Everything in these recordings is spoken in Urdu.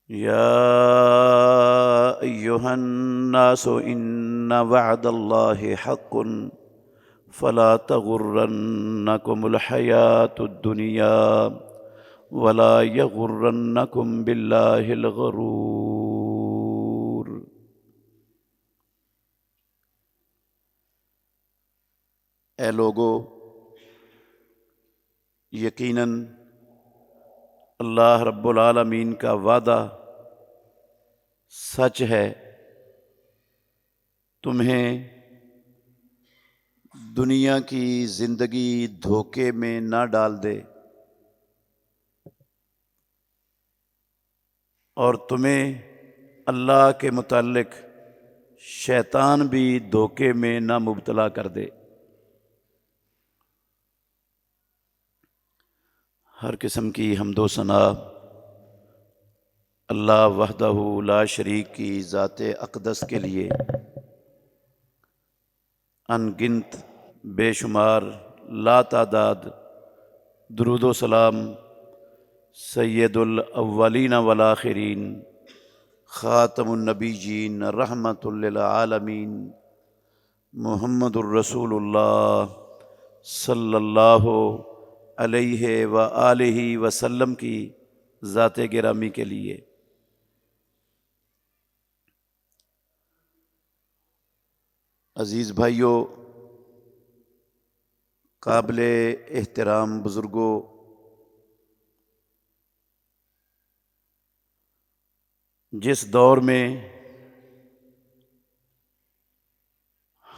يا أيها الناس إن وعد الله حق فلا تغرنكم الحياة الدنيا ولا يغرنكم بالله الغرور۔ اے لوگو، یقیناً اللہ رب العالمین کا وعدہ سچ ہے، تمہیں دنیا کی زندگی دھوکے میں نہ ڈال دے اور تمہیں اللہ کے متعلق شیطان بھی دھوکے میں نہ مبتلا کر دے۔ ہر قسم کی حمد و ثنا اللہ وحدہ لا شریک کی ذات اقدس کے لیے، ان گنت بے شمار لا تعداد درود و سلام سید الاولین والآخرین خاتم النبیین رحمت للعالمین محمد الرسول اللہ صلی اللہ علیہ وآلہ وسلم کی ذات گرامی کے لیے۔ عزیز بھائیو، قابل احترام بزرگوں، جس دور میں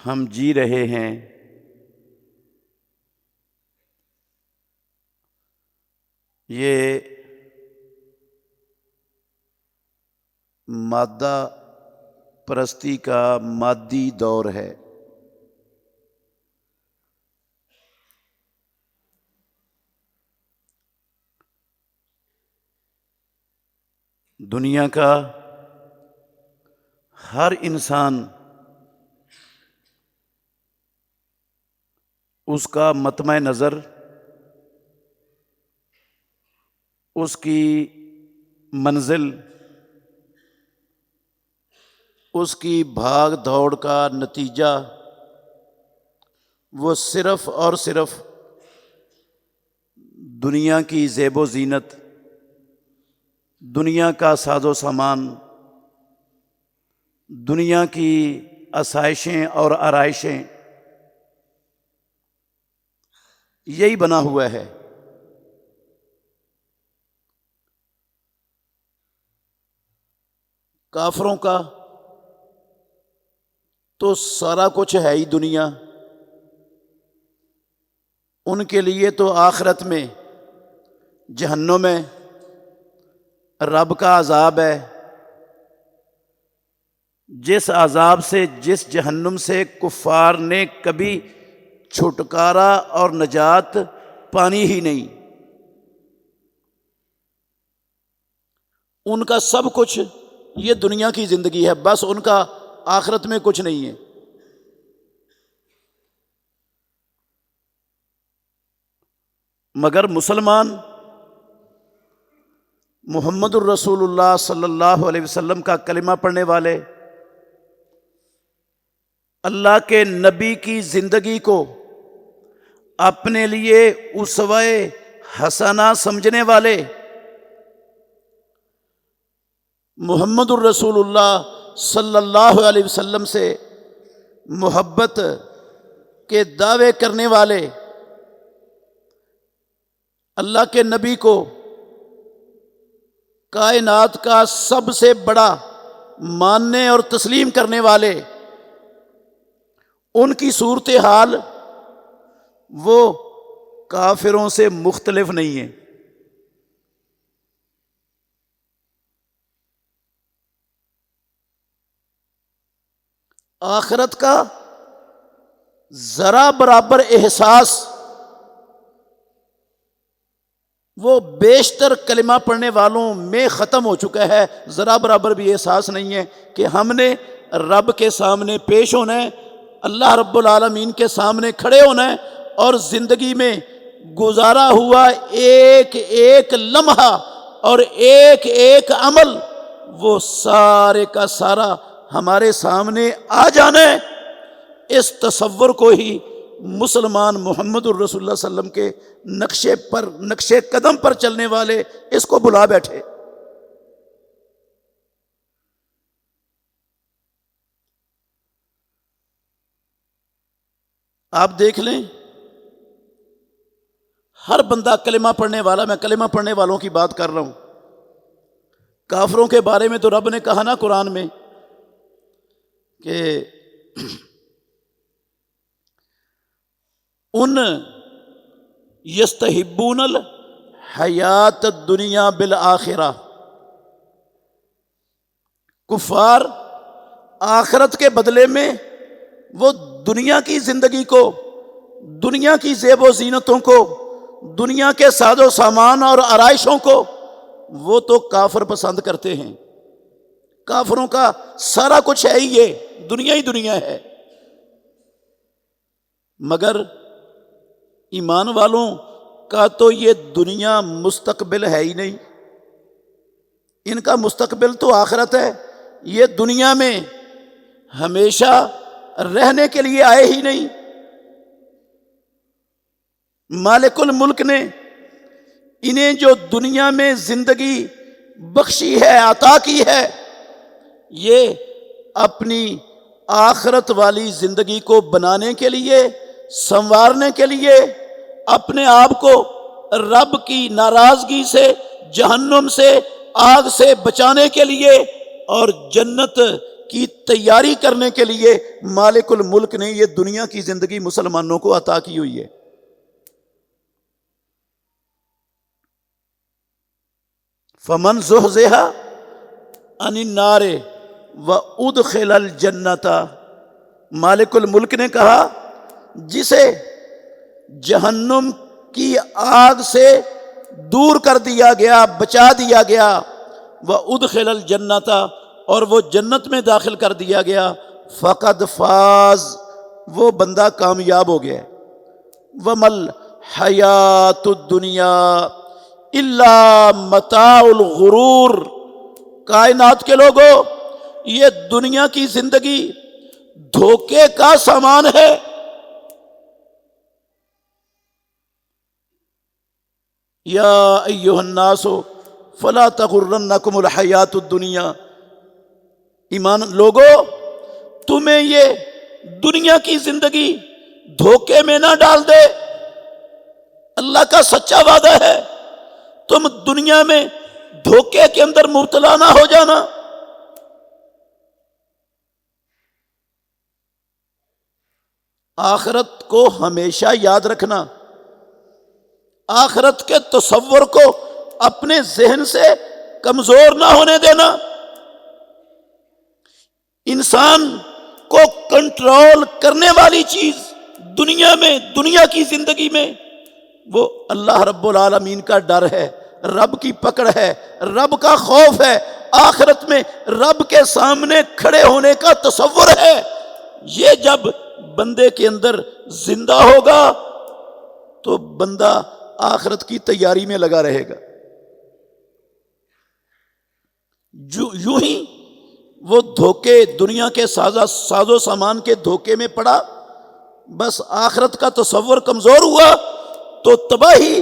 ہم جی رہے ہیں، یہ مادہ پرستی کا مادی دور ہے۔ دنیا کا ہر انسان اس کا مطمع نظر اس کی منزل، اس کی بھاگ دوڑ کا نتیجہ وہ صرف اور صرف دنیا کی زیب و زینت، دنیا کا ساز و سامان، دنیا کی آسائشیں اور آرائشیں، یہی بنا ہوا ہے۔ کافروں کا تو سارا کچھ ہے ہی دنیا، ان کے لیے تو آخرت میں جہنم میں رب کا عذاب ہے، جس عذاب سے، جس جہنم سے کفار نے کبھی چھٹکارا اور نجات پانی ہی نہیں۔ ان کا سب کچھ یہ دنیا کی زندگی ہے، بس ان کا آخرت میں کچھ نہیں ہے۔ مگر مسلمان محمد الرسول اللہ صلی اللہ علیہ وسلم کا کلمہ پڑھنے والے، اللہ کے نبی کی زندگی کو اپنے لیے اسوہ حسنہ سمجھنے والے، محمد الرسول اللہ صلی اللہ علیہ وسلم سے محبت کے دعوے کرنے والے، اللہ کے نبی کو کائنات کا سب سے بڑا ماننے اور تسلیم کرنے والے، ان کی صورتحال وہ کافروں سے مختلف نہیں ہے۔ آخرت کا ذرا برابر احساس وہ بیشتر کلمہ پڑھنے والوں میں ختم ہو چکا ہے۔ ذرا برابر بھی احساس نہیں ہے کہ ہم نے رب کے سامنے پیش ہونا ہے، اللہ رب العالمین کے سامنے کھڑے ہونا ہے، اور زندگی میں گزارا ہوا ایک ایک لمحہ اور ایک ایک عمل وہ سارے کا سارا ہمارے سامنے آ جانا ہے، اس تصور کو ہی مسلمان محمد الرسول اللہ صلی اللہ علیہ وسلم کے نقشے قدم پر چلنے والے اس کو بلا بیٹھے۔ آپ دیکھ لیں، ہر بندہ کلمہ پڑھنے والا، میں کلمہ پڑھنے والوں کی بات کر رہا ہوں، کافروں کے بارے میں تو رب نے کہا نا قرآن میں کہ ان یستحبون الحیات الدنیا بالآخرہ، کفار آخرت کے بدلے میں وہ دنیا کی زندگی کو، دنیا کی زیب و زینتوں کو، دنیا کے ساز و سامان اور آرائشوں کو وہ تو کافر پسند کرتے ہیں۔ کافروں کا سارا کچھ ہے ہی یہ دنیا ہی دنیا ہے، مگر ایمان والوں کا تو یہ دنیا مستقبل ہے ہی نہیں، ان کا مستقبل تو آخرت ہے۔ یہ دنیا میں ہمیشہ رہنے کے لیے آئے ہی نہیں۔ مالک الملک نے انہیں جو دنیا میں زندگی بخشی ہے، عطا کی ہے، یہ اپنی آخرت والی زندگی کو بنانے کے لیے، سنوارنے کے لیے، اپنے آپ کو رب کی ناراضگی سے، جہنم سے، آگ سے بچانے کے لیے اور جنت کی تیاری کرنے کے لیے مالک الملک نے یہ دنیا کی زندگی مسلمانوں کو عطا کی ہوئی ہے۔ فمن زحزح عن النار وادخل الجنۃ، مالک الملک نے کہا جسے جہنم کی آگ سے دور کر دیا گیا، بچا دیا گیا، وادخل الجنۃ، اور وہ جنت میں داخل کر دیا گیا، فقد فاز، وہ بندہ کامیاب ہو گیا۔ ومل حیات الدنیا الا متاع الغرور، کائنات کے لوگوں یہ دنیا کی زندگی دھوکے کا سامان ہے۔ یا ایھا الناس فلا تغرنکم الحیات الدنیا، ایمان لوگو تمہیں یہ دنیا کی زندگی دھوکے میں نہ ڈال دے۔ اللہ کا سچا وعدہ ہے، تم دنیا میں دھوکے کے اندر مبتلا نہ ہو جانا۔ آخرت کو ہمیشہ یاد رکھنا، آخرت کے تصور کو اپنے ذہن سے کمزور نہ ہونے دینا۔ انسان کو کنٹرول کرنے والی چیز دنیا میں، دنیا کی زندگی میں، وہ اللہ رب العالمین کا ڈر ہے، رب کی پکڑ ہے، رب کا خوف ہے، آخرت میں رب کے سامنے کھڑے ہونے کا تصور ہے۔ یہ جب بندے کے اندر زندہ ہوگا تو بندہ آخرت کی تیاری میں لگا رہے گا۔ یوں ہی وہ دھوکے، دنیا کے ساز و سامان کے دھوکے میں پڑا، بس آخرت کا تصور کمزور ہوا تو تباہی،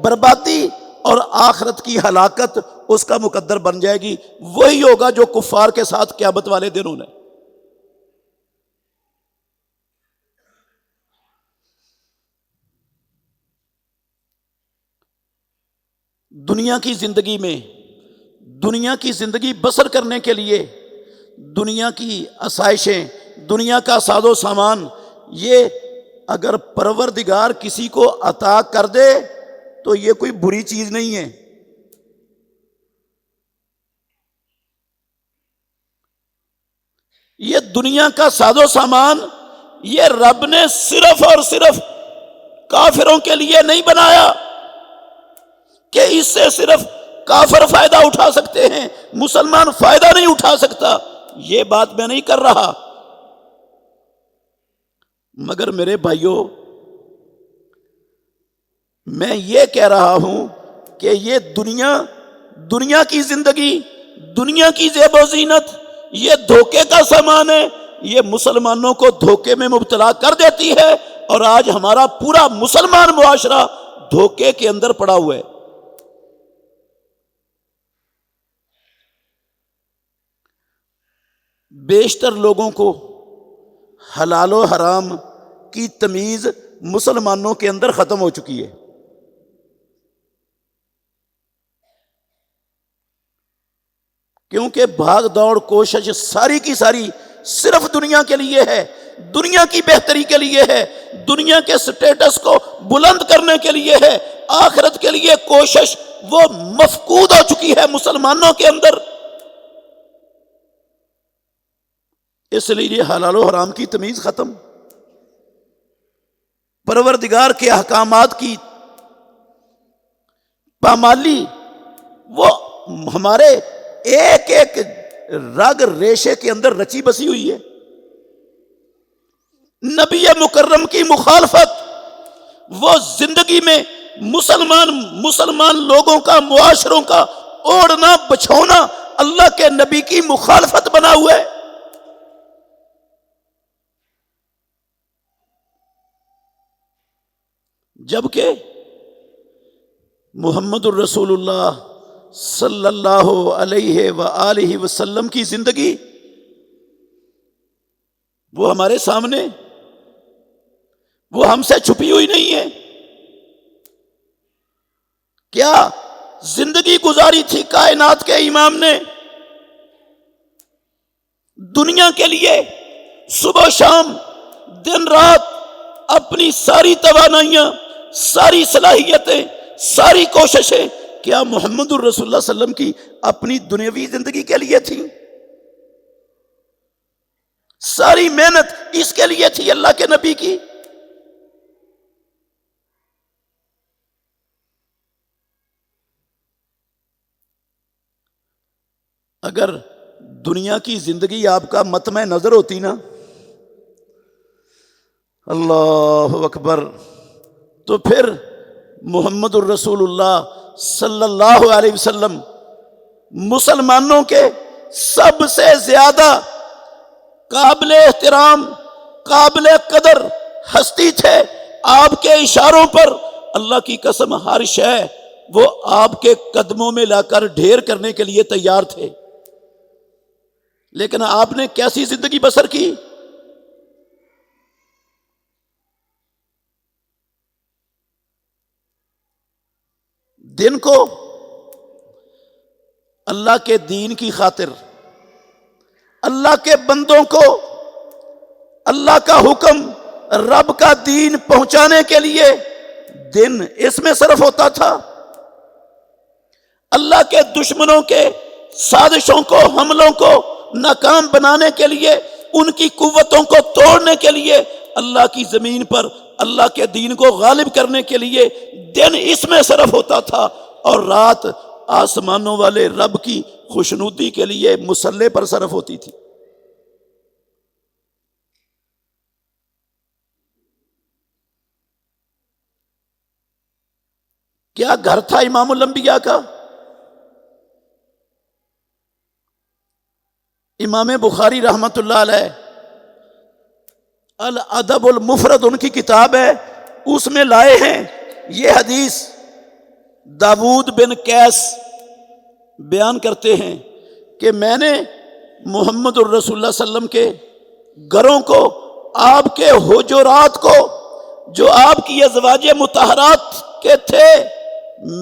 بربادی اور آخرت کی ہلاکت اس کا مقدر بن جائے گی۔ وہی ہوگا جو کفار کے ساتھ قیامت والے دن ہونا ہے۔ دنیا کی زندگی میں، دنیا کی زندگی بسر کرنے کے لیے دنیا کی آسائشیں، دنیا کا ساز و سامان، یہ اگر پروردگار کسی کو عطا کر دے تو یہ کوئی بری چیز نہیں ہے۔ یہ دنیا کا ساز و سامان یہ رب نے صرف اور صرف کافروں کے لیے نہیں بنایا کہ اس سے صرف کافر فائدہ اٹھا سکتے ہیں، مسلمان فائدہ نہیں اٹھا سکتا، یہ بات میں نہیں کر رہا، مگر میرے بھائیوں میں یہ کہہ رہا ہوں کہ یہ دنیا کی زندگی دنیا کی زیب و زینت یہ دھوکے کا سامان ہے، یہ مسلمانوں کو دھوکے میں مبتلا کر دیتی ہے، اور آج ہمارا پورا مسلمان معاشرہ دھوکے کے اندر پڑا ہوا ہے۔ بیشتر لوگوں کو حلال و حرام کی تمیز مسلمانوں کے اندر ختم ہو چکی ہے۔ کیونکہ بھاگ دوڑ کوشش ساری کی ساری صرف دنیا کے لیے ہے، دنیا کی بہتری کے لیے ہے، دنیا کے سٹیٹس کو بلند کرنے کے لیے ہے۔ آخرت کے لیے کوشش وہ مفقود ہو چکی ہے مسلمانوں کے اندر۔ اس لیے حلال و حرام کی تمیز ختم، پروردگار کے احکامات کی پامالی وہ ہمارے ایک ایک رگ ریشے کے اندر رچی بسی ہوئی ہے۔ نبی مکرم کی مخالفت وہ زندگی میں مسلمان لوگوں کا، معاشروں کا اوڑھنا بچھونا اللہ کے نبی کی مخالفت بنا ہوا ہے۔ جبکہ محمد الرسول اللہ صلی اللہ علیہ وآلہ وسلم کی زندگی وہ ہمارے سامنے، وہ ہم سے چھپی ہوئی نہیں ہے۔ کیا زندگی گزاری تھی کائنات کے امام نے، دنیا کے لیے صبح شام دن رات اپنی ساری توانائیاں، ساری صلاحیتیں، ساری کوششیں کیا محمد الرسول اللہ صلی اللہ علیہ وسلم کی اپنی دنیاوی زندگی کے لیے تھی؟ ساری محنت اس کے لیے تھی اللہ کے نبی کی؟ اگر دنیا کی زندگی آپ کا مطمع نظر ہوتی نا، اللہ اکبر، تو پھر محمد الرسول اللہ صلی اللہ علیہ وسلم مسلمانوں کے سب سے زیادہ قابل احترام، قابل قدر ہستی تھے۔ آپ کے اشاروں پر اللہ کی قسم ہر شے وہ آپ کے قدموں میں لا کر ڈھیر کرنے کے لیے تیار تھے۔ لیکن آپ نے کیسی زندگی بسر کی؟ دن کو اللہ کے دین کی خاطر، اللہ کے بندوں کو اللہ کا حکم، رب کا دین پہنچانے کے لیے دن اس میں صرف ہوتا تھا۔ اللہ کے دشمنوں کے سازشوں کو، حملوں کو ناکام بنانے کے لیے، ان کی قوتوں کو توڑنے کے لیے، اللہ کی زمین پر اللہ کے دین کو غالب کرنے کے لیے دن اس میں صرف ہوتا تھا، اور رات آسمانوں والے رب کی خوشنودی کے لیے مصلے پر صرف ہوتی تھی۔ کیا گھر تھا امام الانبیاء کا؟ امام بخاری رحمت اللہ علیہ الادب المفرد ان کی کتاب ہے، اس میں لائے ہیں یہ حدیث۔ داود بن قیس بیان کرتے ہیں کہ میں نے محمد الرسول اللہ صلی اللہ علیہ وسلم کے گھروں کو، آپ کے حجرات کو، جو آپ کی ازواج مطہرات کے تھے،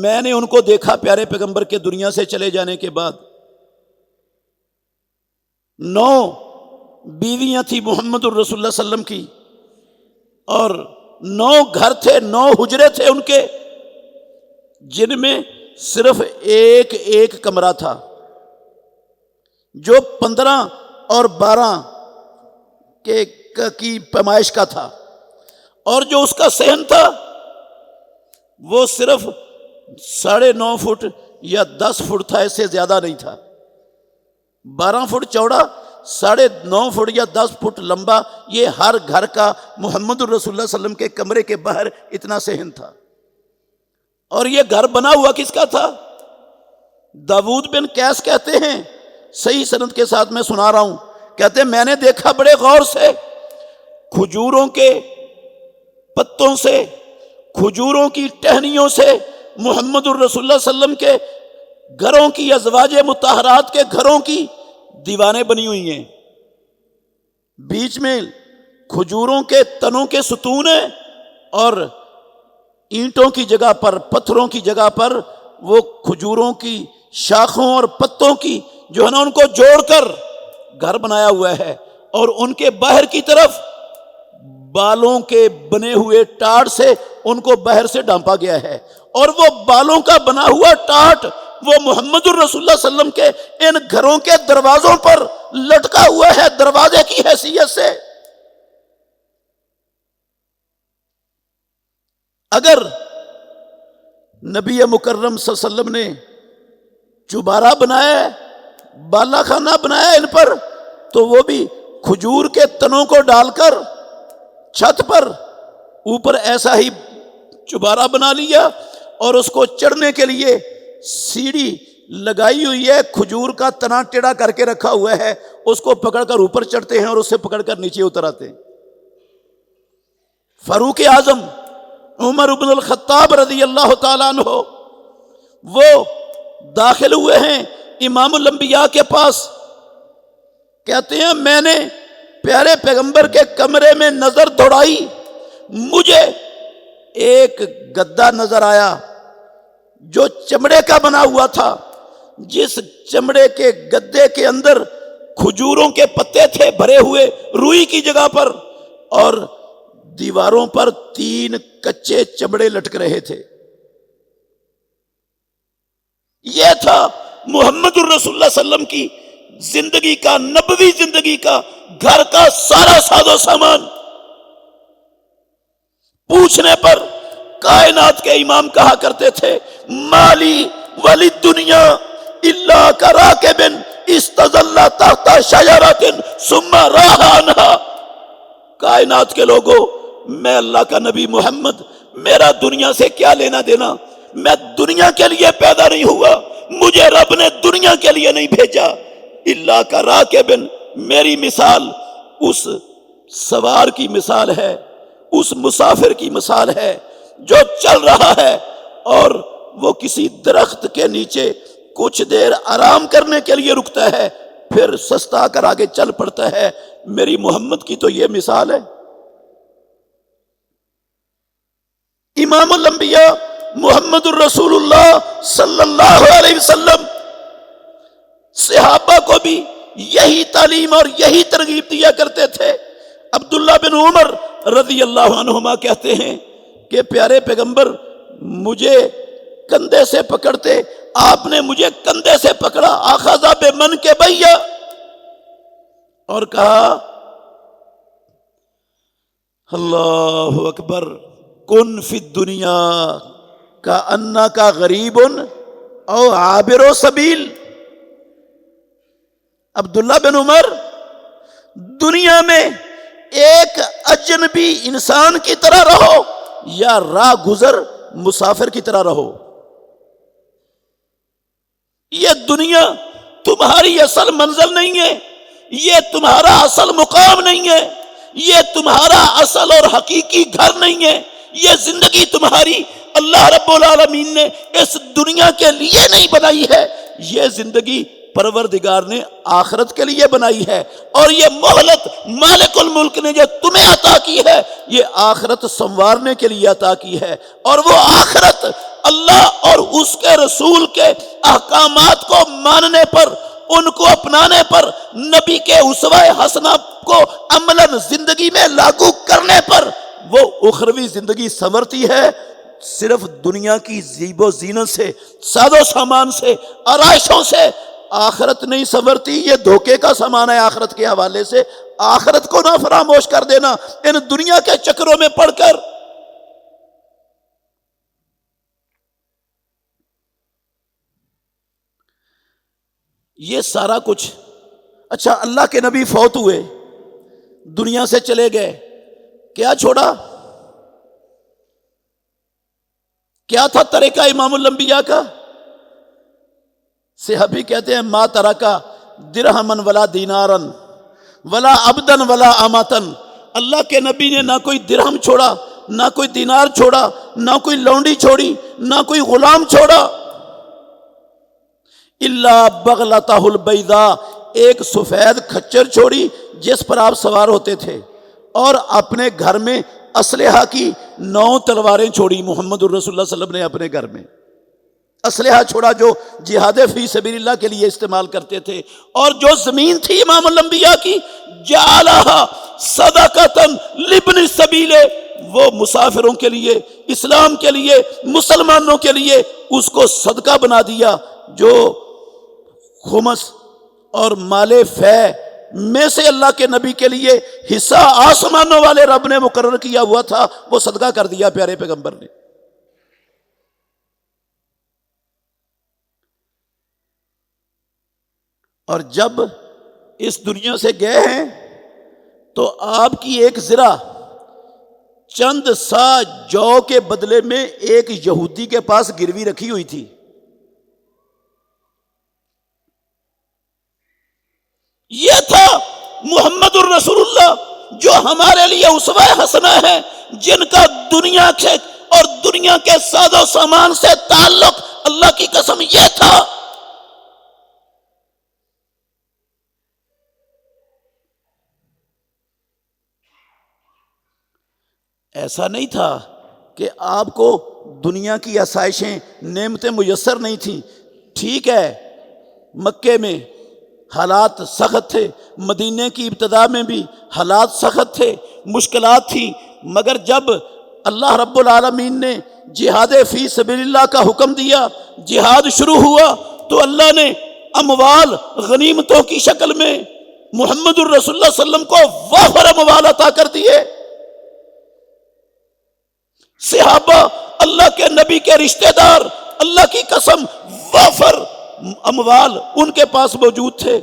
میں نے ان کو دیکھا پیارے پیغمبر کے دنیا سے چلے جانے کے بعد۔ 9 بیویاں تھی محمد الرسول اللہ صلی اللہ علیہ وسلم کی، اور 9 گھر تھے، 9 حجرے تھے ان کے، جن میں صرف ایک کمرہ تھا جو 15 اور 12 کی پیمائش کا تھا، اور جو اس کا صحن تھا وہ صرف 9.5 فٹ یا 10 فٹ تھا، اس سے زیادہ نہیں تھا۔ 12 فٹ چوڑا، 9.5 فٹ یا 10 فٹ لمبا، یہ ہر گھر کا محمد الرسول اللہ صلی اللہ علیہ وسلم کے کمرے کے باہر اتنا صحن تھا۔ اور یہ گھر بنا ہوا کس کا تھا؟ داود بن قیس کہتے ہیں، صحیح سند کے ساتھ میں سنا رہا ہوں، کہتے ہیں میں نے دیکھا بڑے غور سے، کھجوروں کے پتوں سے، کھجوروں کی ٹہنیوں سے محمد الرسول اللہ صلی اللہ علیہ وسلم کے گھروں کی، ازواج مطہرات کے گھروں کی دیواریں بنی ہوئی ہیں، بیچ میں کھجوروں کے تنوں کے ستون ہیں، اور اینٹوں کی جگہ پر، پتھروں کی جگہ پر وہ کھجوروں کی شاخوں اور پتوں کی جو ہے نا ان کو جوڑ کر گھر بنایا ہوا ہے، اور ان کے باہر کی طرف بالوں کے بنے ہوئے ٹاٹ سے ان کو باہر سے ڈھانپا گیا ہے، اور وہ بالوں کا بنا ہوا ٹاٹ وہ محمد الرسول اللہ صلی اللہ علیہ وسلم کے ان گھروں کے دروازوں پر لٹکا ہوا ہے دروازے کی حیثیت سے۔ اگر نبی مکرم صلی اللہ علیہ وسلم نے چوبارہ بنایا ہے، بالا خانہ بنایا ہے ان پر، تو وہ بھی کھجور کے تنوں کو ڈال کر چھت پر اوپر ایسا ہی چوبارہ بنا لیا، اور اس کو چڑھنے کے لیے سیڑھی لگائی ہوئی ہے، کھجور کا تنا ٹیڑھا کر کے رکھا ہوا ہے، اس کو پکڑ کر اوپر چڑھتے ہیں اور اس سے پکڑ کر نیچے اتر آتے ہیں۔ فاروق اعظم عمر بن الخطاب رضی اللہ تعالیٰ عنہ وہ داخل ہوئے ہیں امام الانبیاء کے پاس، کہتے ہیں میں نے پیارے پیغمبر کے کمرے میں نظر دوڑائی، مجھے ایک گدا نظر آیا جو چمڑے کا بنا ہوا تھا، جس چمڑے کے گدے کے اندر کھجوروں کے پتے تھے بھرے ہوئے روئی کی جگہ پر، اور دیواروں پر 3 کچے چمڑے لٹک رہے تھے۔ یہ تھا محمد الرسول اللہ صلی اللہ علیہ وسلم کی زندگی کا، نبوی زندگی کا گھر کا سارا ساز و سامان۔ پوچھنے پر کائنات کے امام کہا کرتے تھے مالی ولی دنیا الا کراکب استظل تحت شجرۃ ثم راح عنها۔ کائنات کے لوگوں، میں اللہ کا نبی محمد، میرا دنیا سے کیا لینا دینا؟ میں دنیا کے لیے پیدا نہیں ہوا، مجھے رب نے دنیا کے لیے نہیں بھیجا۔ الا کراکب، میری مثال اس سوار کی مثال ہے، اس مسافر کی مثال ہے جو چل رہا ہے اور وہ کسی درخت کے نیچے کچھ دیر آرام کرنے کے لیے رکتا ہے، پھر سستا کر آگے چل پڑتا ہے۔ میری محمد کی تو یہ مثال ہے۔ امام الانبیاء محمد الرسول اللہ صلی اللہ علیہ وسلم صحابہ کو بھی یہی تعلیم اور یہی ترغیب دیا کرتے تھے۔ عبداللہ بن عمر رضی اللہ عنہما کہتے ہیں کہ پیارے پیغمبر مجھے کندھے سے پکڑتے، آپ نے مجھے کندھے سے پکڑا، آخذ بمنکبی، اور کہا اللہ اکبر، کن فی الدنیا کأنک غریب او عابر سبیل۔ عبداللہ بن عمر، دنیا میں ایک اجنبی انسان کی طرح رہو یا راہ گزر مسافر کی طرح رہو۔ یہ دنیا تمہاری اصل منزل نہیں ہے، یہ تمہارا اصل مقام نہیں ہے، یہ تمہارا اصل اور حقیقی گھر نہیں ہے۔ یہ زندگی تمہاری اللہ رب العالمین نے اس دنیا کے لیے نہیں بنائی ہے، یہ زندگی پروردگار نے آخرت کے لیے بنائی ہے، اور یہ مہلت مالک الملک نے جو تمہیں عطا کی ہے یہ آخرت سنوارنے کے لیے عطا کی ہے، اور وہ آخرت اللہ اور اس کے رسول کے احکامات کو ماننے پر، ان کو اپنانے پر، نبی کے اسوہ حسنہ کو عملاً زندگی میں لاگو کرنے پر وہ اخروی زندگی سنورتی ہے۔ صرف دنیا کی زیب و زینت سے، ساز و سامان سے، آرائشوں سے آخرت نہیں سنورتی۔ یہ دھوکے کا سامان ہے آخرت کے حوالے سے۔ آخرت کو نہ فراموش کر دینا ان دنیا کے چکروں میں پڑھ کر۔ یہ سارا کچھ، اچھا اللہ کے نبی فوت ہوئے، دنیا سے چلے گئے، کیا چھوڑا؟ کیا تھا طریقہ امام الانبیاء کا؟ صحابی کہتے ہیں ما ترکا درہمن ولا دینارن ولا عبدن ولا امتن، اللہ کے نبی نے نہ کوئی درہم چھوڑا، نہ کوئی دینار چھوڑا، نہ کوئی لونڈی چھوڑی، نہ کوئی غلام چھوڑا، الا بغلتہ البیضاء، ایک سفید کھچر چھوڑی جس پر آپ سوار ہوتے تھے، اور اپنے گھر میں اسلحہ کی 9 تلواریں چھوڑی محمد الرسول اللہ صلی اللہ علیہ وسلم نے اپنے گھر میں اسلحہ چھوڑا جو جہاد فی سبیل اللہ کے لیے استعمال کرتے تھے، اور جو زمین تھی امام الانبیاء کی جعلہا صدقۃ لابن السبیل، وہ مسافروں کے لیے، اسلام کے لیے، مسلمانوں کے لیے اس کو صدقہ بنا دیا، جو خمس اور مال فے میں سے اللہ کے نبی کے لیے حصہ آسمانوں والے رب نے مقرر کیا ہوا تھا، وہ صدقہ کر دیا پیارے پیغمبر نے۔ اور جب اس دنیا سے گئے ہیں تو آپ کی ایک ذرا چند سا جو کے بدلے میں ایک یہودی کے پاس گروی رکھی ہوئی تھی، یہ تھا محمد الرسول اللہ جو ہمارے لیے اسوہ حسنہ ہے، جن کا دنیا کے اور دنیا کے ساز و سامان سے تعلق اللہ کی قسم یہ تھا۔ ایسا نہیں تھا کہ آپ کو دنیا کی آسائشیں نعمتیں میسر نہیں تھیں، ٹھیک ہے مکے میں حالات سخت تھے، مدینے کی ابتدا میں بھی حالات سخت تھے، مشکلات تھیں، مگر جب اللہ رب العالمین نے جہاد فی سبیل اللہ کا حکم دیا، جہاد شروع ہوا، تو اللہ نے اموال غنیمتوں کی شکل میں محمد الرسول اللہ صلی اللہ علیہ وسلم کو وافر اموال عطا کر دیے۔ صحابہ اللہ کے نبی کے رشتہ دار، اللہ کی قسم وافر اموال ان کے پاس موجود تھے۔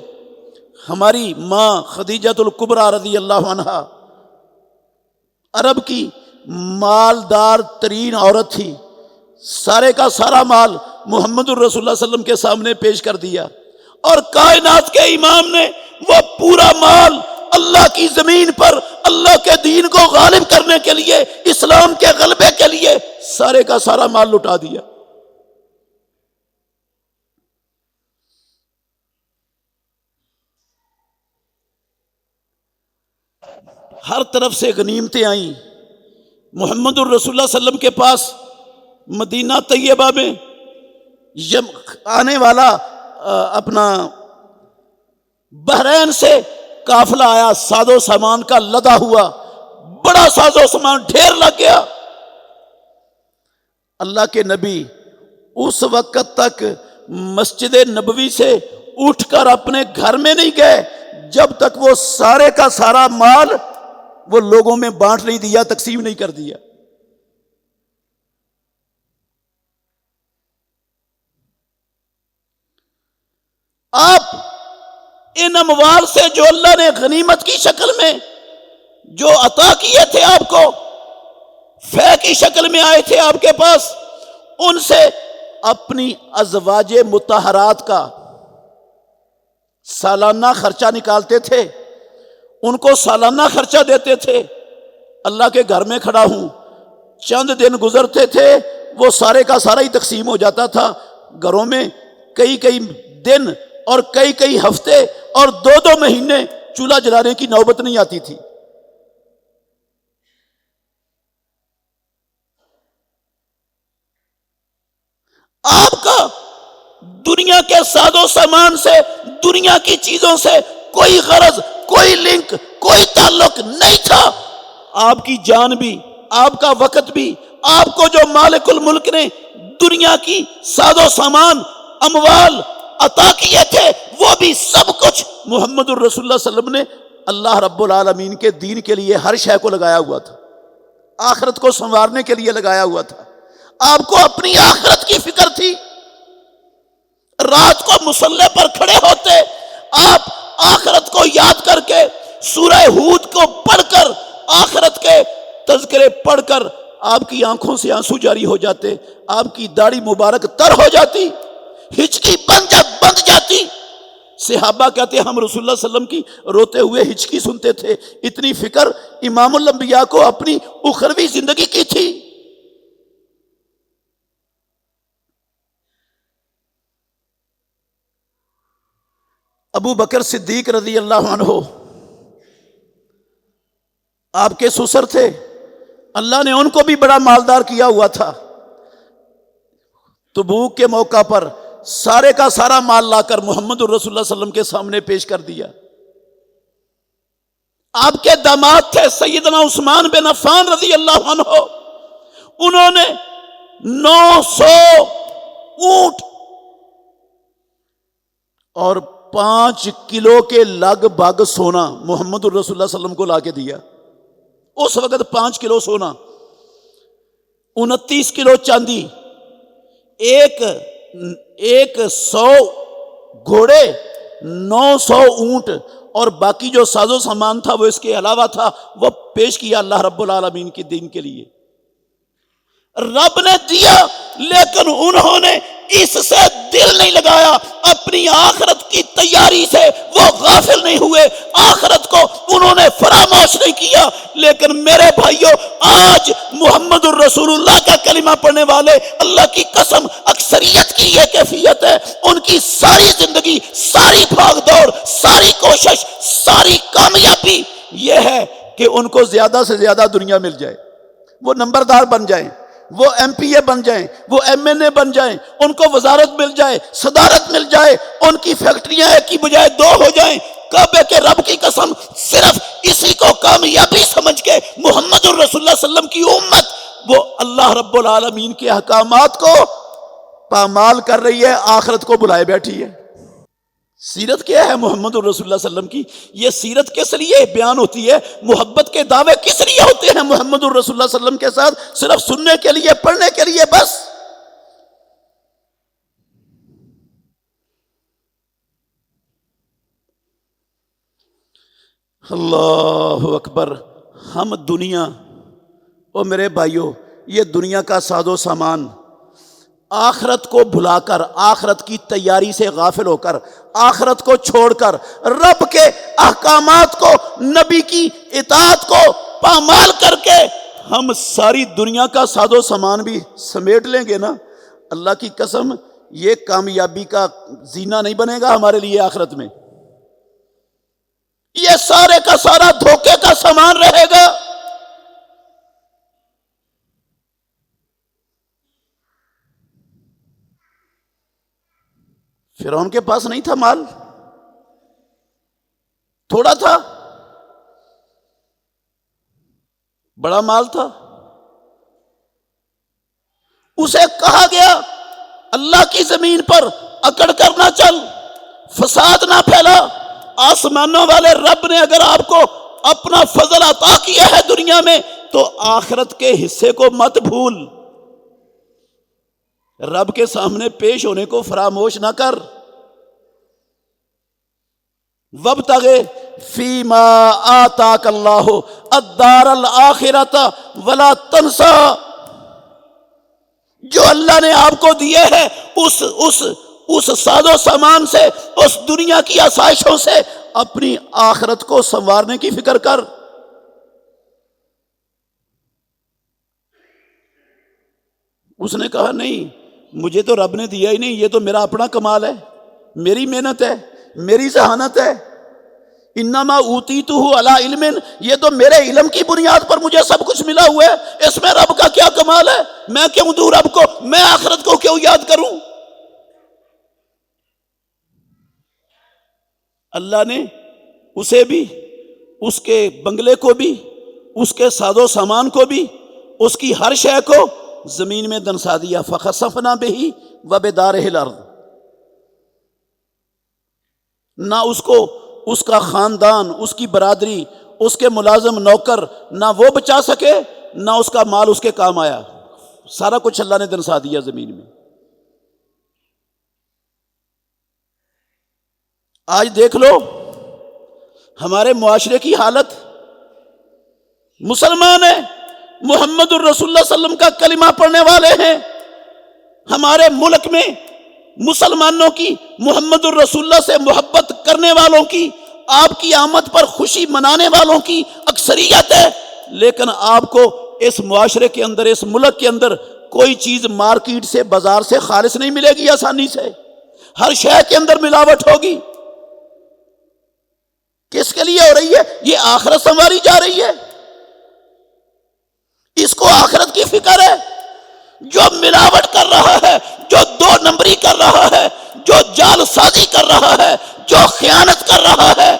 ہماری ماں خدیجۃ الکبریٰ رضی اللہ عنہا عرب کی مالدار ترین عورت تھی، سارے کا سارا مال محمد الرسول اللہ صلی اللہ علیہ وسلم کے سامنے پیش کر دیا، اور کائنات کے امام نے وہ پورا مال اللہ کی زمین پر اللہ کے دین کو غالب کرنے کے لیے، اسلام کے غلبے کے لیے سارے کا سارا مال لٹا دیا۔ ہر طرف سے غنیمتیں آئیں، محمد الرسول اللہ صلی اللہ علیہ وسلم کے پاس مدینہ طیبہ میں آنے والا اپنا بحرین سے قافلہ آیا، ساز و سامان کا لدا ہوا، بڑا ساز و سامان ڈھیر لگ گیا۔ اللہ کے نبی اس وقت تک مسجد نبوی سے اٹھ کر اپنے گھر میں نہیں گئے جب تک وہ سارے کا سارا مال وہ لوگوں میں بانٹ نہیں دیا، تقسیم نہیں کر دیا۔ آپ ان اموال سے جو اللہ نے غنیمت کی شکل میں جو عطا کیے تھے، آپ کو فے کی شکل میں آئے تھے آپ کے پاس، ان سے اپنی ازواج مطہرات کا سالانہ خرچہ نکالتے تھے، ان کو سالانہ خرچہ دیتے تھے۔ اللہ کے گھر میں کھڑا ہوں، چند دن گزرتے تھے، وہ سارے کا سارا ہی تقسیم ہو جاتا تھا۔ گھروں میں کئی کئی دن اور کئی کئی ہفتے اور 2 مہینے چولہا جلانے کی نوبت نہیں آتی تھی۔ آپ کا دنیا کے ساز و سامان سے، دنیا کی چیزوں سے کوئی غرض، کوئی لنک، کوئی تعلق نہیں تھا۔ آپ کی جان بھی، آپ کا وقت بھی، آپ کو جو مالک الملک نے دنیا کی ساز و سامان، اموال عطا کیے تھے، وہ بھی سب کچھ محمد الرسول اللہ صلی اللہ علیہ وسلم نے اللہ رب العالمین کے دین کے لیے ہر شے کو لگایا ہوا تھا، آخرت کو سنوارنے کے لیے لگایا ہوا تھا۔ آپ کو اپنی آخرت کی فکر تھی۔ رات کو مصلی پر کھڑے ہوتے، آپ آخرت کو یاد کر کے سورہ ہود کو پڑھ کر، آخرت کے تذکرے پڑھ کر آپ کی آنکھوں سے آنسو جاری ہو جاتے، آپ کی داڑھی مبارک تر ہو جاتی، ہچکی بند جاتی، صحابہ کہتے ہم رسول اللہ صلی اللہ علیہ وسلم کی روتے ہوئے ہچکی سنتے تھے، اتنی فکر امام الانبیاء کو اپنی اخروی زندگی کی تھی۔ ابو بکر صدیق رضی اللہ عنہ آپ کے سسر تھے، اللہ نے ان کو بھی بڑا مالدار کیا ہوا تھا۔ تبوک کے موقع پر سارے کا سارا مال لا کر محمد الرسول اللہ صلی اللہ علیہ وسلم کے سامنے پیش کر دیا۔ آپ کے داماد تھے سیدنا عثمان بن عفان رضی اللہ عنہ، انہوں نے 900 اونٹ اور 5 کلو کے لگ بھگ سونا محمد الرسول اللہ صلی اللہ علیہ وسلم کو لا کے دیا۔ اس وقت 5 کلو سونا، 29 کلو چاندی، ایک 100 گھوڑے، 900 اونٹ اور باقی جو ساز و سامان تھا وہ اس کے علاوہ تھا، وہ پیش کیا اللہ رب العالمین کے دین کے لیے۔ رب نے دیا لیکن انہوں نے اس سے دل نہیں لگایا، اپنی آخرت کی تیاری سے وہ غافل نہیں ہوئے، آخرت کو انہوں نے فراموش نہیں کیا۔ لیکن میرے بھائیوں، آج محمد الرسول اللہ کا کلمہ پڑھنے والے اللہ کی قسم اکثریت کی یہ کیفیت ہے، ان کی ساری زندگی، ساری بھاگ دوڑ، ساری کوشش، ساری کامیابی یہ ہے کہ ان کو زیادہ سے زیادہ دنیا مل جائے، وہ نمبردار بن جائیں، وہ ایم پی اے بن جائیں، وہ ایم این اے بن جائیں، ان کو وزارت مل جائے، صدارت مل جائے، ان کی فیکٹریاں ایک کی بجائے 2 ہو جائیں۔ کعبے کے رب کی قسم صرف اسی کو کامیابی سمجھ کے محمد الرسول اللہ صلی اللہ علیہ وسلم کی امت وہ اللہ رب العالمین کے احکامات کو پامال کر رہی ہے، آخرت کو بلائے بیٹھی ہے۔ سیرت کیا ہے محمد الرسول اللہ صلی اللہ علیہ وسلم کی؟ یہ سیرت کس لیے بیان ہوتی ہے؟ محبت کے دعوے کس لیے ہوتے ہیں محمد الرسول اللہ صلی اللہ علیہ وسلم کے ساتھ؟ صرف سننے کے لیے، پڑھنے کے لیے بس؟ اللہ اکبر۔ ہم دنیا، او میرے بھائیوں، یہ دنیا کا ساز و سامان آخرت کو بھلا کر، آخرت کی تیاری سے غافل ہو کر، آخرت کو چھوڑ کر، رب کے احکامات کو، نبی کی اطاعت کو پامال کر کے ہم ساری دنیا کا ساز و سامان بھی سمیٹ لیں گے نا، اللہ کی قسم یہ کامیابی کا زینہ نہیں بنے گا ہمارے لیے آخرت میں، یہ سارے کا سارا دھوکے کا سامان رہے گا۔ فرعون کے پاس نہیں تھا مال، تھوڑا تھا، بڑا مال تھا، اسے کہا گیا اللہ کی زمین پر اکڑ کر نہ چل، فساد نہ پھیلا، آسمانوں والے رب نے اگر آپ کو اپنا فضل عطا کیا ہے دنیا میں تو آخرت کے حصے کو مت بھول، رب کے سامنے پیش ہونے کو فراموش نہ کر۔ وابتغ فیما آتاک اللہ الدار الآخرۃ ولا تنسا، جو اللہ نے آپ کو دیے ہے اس ساز و سامان سے، اس دنیا کی آسائشوں سے اپنی آخرت کو سنوارنے کی فکر کر۔ اس نے کہا نہیں، مجھے تو رب نے دیا ہی نہیں، یہ تو میرا اپنا کمال ہے، میری محنت ہے، میری ذہانت ہے، انما اوتیتہ علی علم، یہ تو میرے علم کی بنیاد پر مجھے سب کچھ ملا ہوا ہے، اس میں رب کا کیا کمال ہے؟ میں کیوں دوں رب کو، میں آخرت کو کیوں یاد کروں؟ اللہ نے اسے بھی، اس کے بنگلے کو بھی، اس کے ساز و سامان کو بھی، اس کی ہر شے کو زمین میں دنسا دیا۔ فخسفنا بہ وبدارہ الارض، نہ اس کو، اس کا خاندان، اس کی برادری، اس کے ملازم نوکر، نہ وہ بچا سکے، نہ اس کا مال اس کے کام آیا، سارا کچھ اللہ نے دنسا دیا زمین میں۔ آج دیکھ لو ہمارے معاشرے کی حالت، مسلمان ہیں، محمد الرسول اللہ صلی اللہ علیہ وسلم کا کلمہ پڑھنے والے ہیں، ہمارے ملک میں مسلمانوں کی، محمد الرسول اللہ سے محبت کرنے والوں کی، آپ کی آمد پر خوشی منانے والوں کی اکثریت ہے، لیکن آپ کو اس معاشرے کے اندر، اس ملک کے اندر کوئی چیز مارکیٹ سے، بازار سے خالص نہیں ملے گی آسانی سے، ہر شے کے اندر ملاوٹ ہوگی۔ کس کے لیے ہو رہی ہے؟ یہ آخرت سنواری جا رہی ہے، اس کو آخرت کی فکر ہے۔ جو ملاوٹ کر رہا ہے، جو دو نمبری کر رہا ہے، جو جال سازی کر رہا ہے، جو خیانت کر رہا ہے،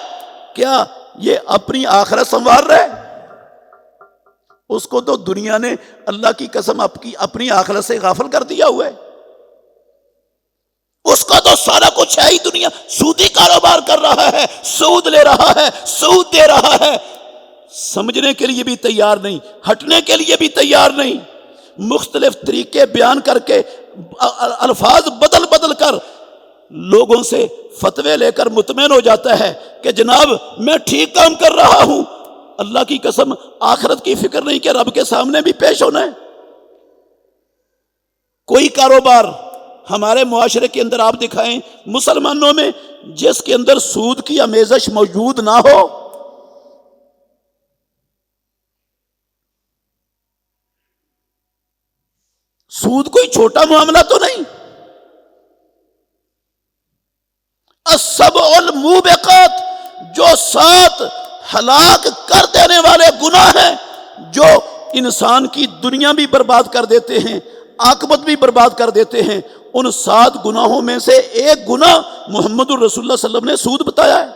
کیا یہ اپنی آخرت سنوار رہے؟ اس کو تو دنیا نے اللہ کی قسم اپنی آخرت سے غافل کر دیا ہوا ہے۔ اس کا تو سارا کچھ ہے ہی دنیا، سودی کاروبار کر رہا ہے، سود لے رہا ہے، سود دے رہا ہے، سمجھنے کے لیے بھی تیار نہیں، ہٹنے کے لیے بھی تیار نہیں، مختلف طریقے بیان کر کے، الفاظ بدل بدل کر لوگوں سے فتوے لے کر مطمئن ہو جاتا ہے کہ جناب میں ٹھیک کام کر رہا ہوں۔ اللہ کی قسم آخرت کی فکر نہیں کہ رب کے سامنے بھی پیش ہونا ہے۔ کوئی کاروبار ہمارے معاشرے کے اندر آپ دکھائیں مسلمانوں میں جس کے اندر سود کی آمیزش موجود نہ ہو۔ سود کوئی چھوٹا معاملہ تو نہیں۔ السبع الموبقات، جو 7 ہلاک کر دینے والے گناہ ہیں، جو انسان کی دنیا بھی برباد کر دیتے ہیں، عاقبت بھی برباد کر دیتے ہیں، ان 7 گناہوں میں سے ایک گناہ محمد الرسول اللہ صلی اللہ علیہ وسلم نے سود بتایا ہے۔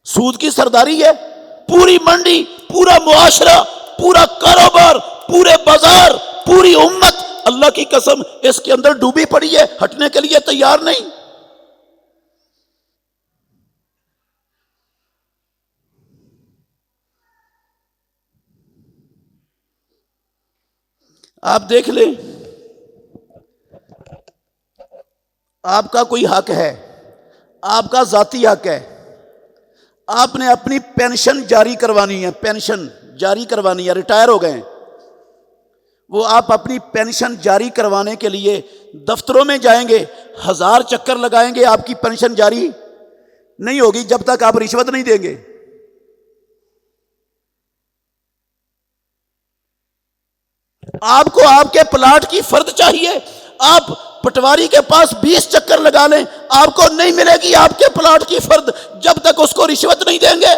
سود کی سرداری ہے۔ پوری منڈی، پورا معاشرہ، پورا کاروبار، پورے بازار، پوری امت اللہ کی قسم اس کے اندر ڈوبی پڑی ہے، ہٹنے کے لیے تیار نہیں۔ آپ دیکھ لیں، آپ کا کوئی حق ہے، آپ کا ذاتی حق ہے، آپ نے اپنی پینشن جاری کروانی ہے، پینشن جاری کروانی ہے، ریٹائر ہو گئے ہیں، وہ آپ اپنی پینشن جاری کروانے کے لیے دفتروں میں جائیں گے، 1000 چکر لگائیں گے، آپ کی پینشن جاری نہیں ہوگی جب تک آپ رشوت نہیں دیں گے۔ آپ کو آپ کے پلاٹ کی فرد چاہیے، آپ پٹواری کے پاس 20 چکر لگا لیں، آپ کو نہیں ملے گی آپ کے پلاٹ کی فرد جب تک اس کو رشوت نہیں دیں گے۔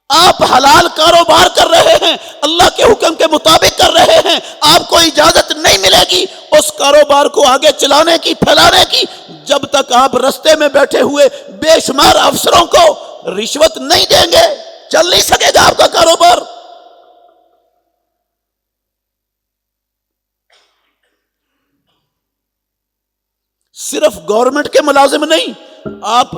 آپ حلال کاروبار کر رہے ہیں، اللہ کے حکم کے مطابق کر رہے ہیں، آپ کو اجازت نہیں ملے گی اس کاروبار کو آگے چلانے کی، پھیلانے کی، جب تک آپ رستے میں بیٹھے ہوئے بے شمار افسروں کو رشوت نہیں دیں گے، چل نہیں سکے گا آپ کا کاروبار۔ صرف گورنمنٹ کے ملازم نہیں، آپ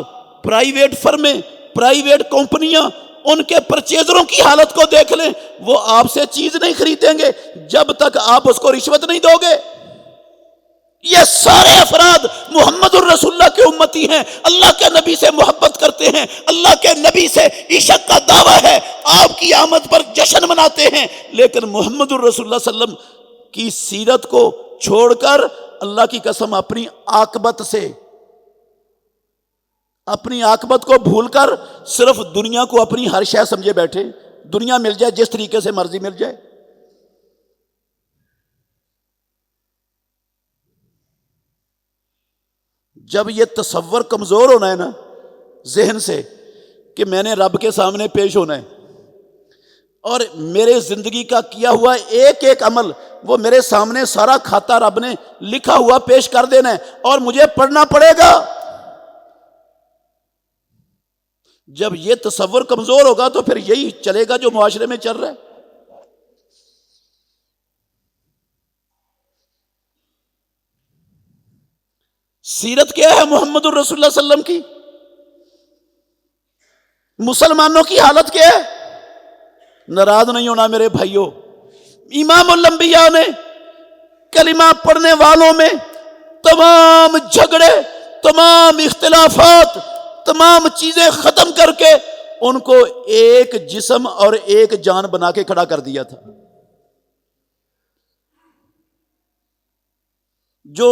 پرائیویٹ فرمیں، پرائیویٹ کمپنیاں، ان کے پرچیزروں کی حالت کو دیکھ لیں، وہ آپ سے چیز نہیں خریدیں گے جب تک آپ اس کو رشوت نہیں دو گے۔ یہ سارے افراد محمد الرسول اللہ کے امتی ہیں، اللہ کے نبی سے محبت کرتے ہیں، اللہ کے نبی سے عشق کا دعویٰ ہے، آپ کی آمد پر جشن مناتے ہیں، لیکن محمد الرسول اللہ صلی اللہ علیہ وسلم کی سیرت کو چھوڑ کر اللہ کی قسم اپنی عاقبت سے، اپنی عاقبت کو بھول کر صرف دنیا کو اپنی ہر شے سمجھے بیٹھے، دنیا مل جائے جس طریقے سے مرضی مل جائے۔ جب یہ تصور کمزور ہونا ہے نا ذہن سے کہ میں نے رب کے سامنے پیش ہونا ہے اور میرے زندگی کا کیا ہوا ایک ایک عمل وہ میرے سامنے سارا کھاتا رب نے لکھا ہوا پیش کر دینا ہے اور مجھے پڑھنا پڑے گا، جب یہ تصور کمزور ہوگا تو پھر یہی چلے گا جو معاشرے میں چل رہا ہے۔ سیرت کیا ہے محمد الرسول اللہ صلی اللہ علیہ وسلم کی؟ مسلمانوں کی حالت کیا ہے؟ ناراض نہیں ہونا میرے بھائیوں، امام الانبیاء نے کلمہ پڑھنے والوں میں تمام جھگڑے، تمام اختلافات، تمام چیزیں ختم کر کے ان کو ایک جسم اور ایک جان بنا کے کھڑا کر دیا تھا۔ جو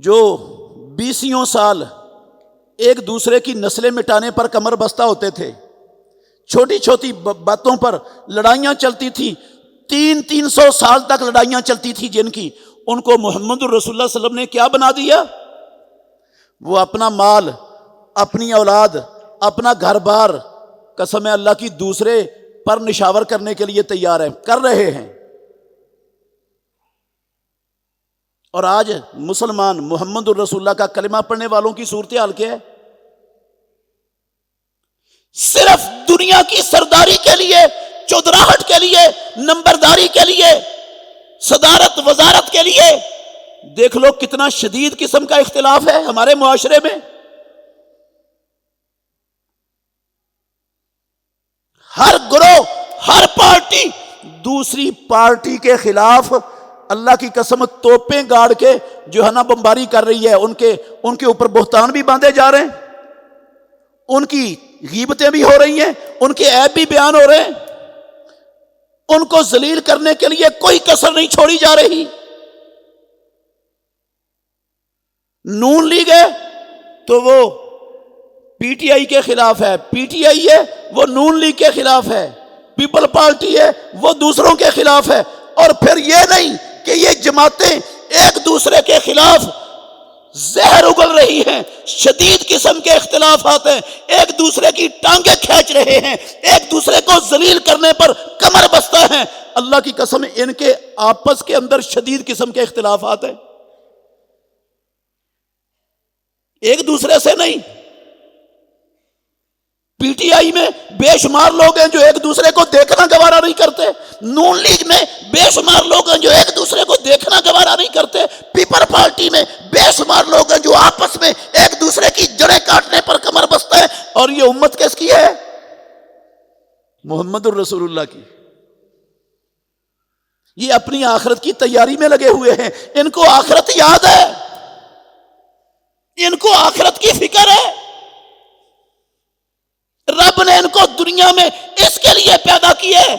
جو 20 سال ایک دوسرے کی نسلیں مٹانے پر کمر بستہ ہوتے تھے، چھوٹی چھوٹی باتوں پر لڑائیاں چلتی تھیں، 300 سال تک لڑائیاں چلتی تھی جن کی، ان کو محمد الرسول اللہ صلی اللہ علیہ وسلم نے کیا بنا دیا؟ وہ اپنا مال، اپنی اولاد، اپنا گھر بار قسم اللہ کی دوسرے پر نشاور کرنے کے لیے تیار ہیں، کر رہے ہیں۔ اور آج مسلمان محمد الرسول اللہ کا کلمہ پڑھنے والوں کی صورتحال کیا ہے؟ صرف دنیا کی سرداری کے لیے، چودراہٹ کے لیے، نمبرداری کے لیے، صدارت وزارت کے لیے، دیکھ لو کتنا شدید قسم کا اختلاف ہے ہمارے معاشرے میں۔ ہر گروہ، ہر پارٹی دوسری پارٹی کے خلاف اللہ کی قسم توپیں گاڑ کے جو ہے نا بمباری کر رہی ہے، ان کے اوپر بہتان بھی باندھے جا رہے ہیں، ان کی غیبتیں بھی ہو رہی ہیں، ان کے عیب بھی بیان ہو رہے ہیں، ان کو ذلیل کرنے کے لیے کوئی کسر نہیں چھوڑی جا رہی۔ نون لیگ ہے تو وہ پی ٹی آئی کے خلاف ہے، پی ٹی آئی ہے وہ نون لیگ کے خلاف ہے، پیپل پارٹی ہے وہ دوسروں کے خلاف ہے۔ اور پھر یہ نہیں کہ یہ جماعتیں ایک دوسرے کے خلاف زہر اگل رہی ہیں، شدید قسم کے اختلافات ہیں، ایک دوسرے کی ٹانگیں کھینچ رہے ہیں، ایک دوسرے کو ذلیل کرنے پر کمر بستہ ہیں۔ اللہ کی قسم ان کے آپس کے اندر شدید قسم کے اختلافات ہیں، ایک دوسرے سے نہیں۔ پی ٹی آئی میں بے شمار لوگ ہیں جو ایک دوسرے کو دیکھنا گوارا نہیں کرتے، نون لیگ میں بے شمار لوگ ہیں جو ایک دوسرے کو دیکھنا گوارا نہیں کرتے، پیپل پارٹی میں بے شمار لوگ ہیں جو آپس میں ایک دوسرے کی جڑیں کاٹنے پر کمر بستہ ہیں۔ اور یہ امت کس کی ہے؟ محمد الرسول اللہ کی۔ یہ اپنی آخرت کی تیاری میں لگے ہوئے ہیں، ان کو آخرت یاد ہے، ان کو آخرت کی فکر ہے۔ رب نے ان کو دنیا میں اس کے لیے پیدا کیا ہے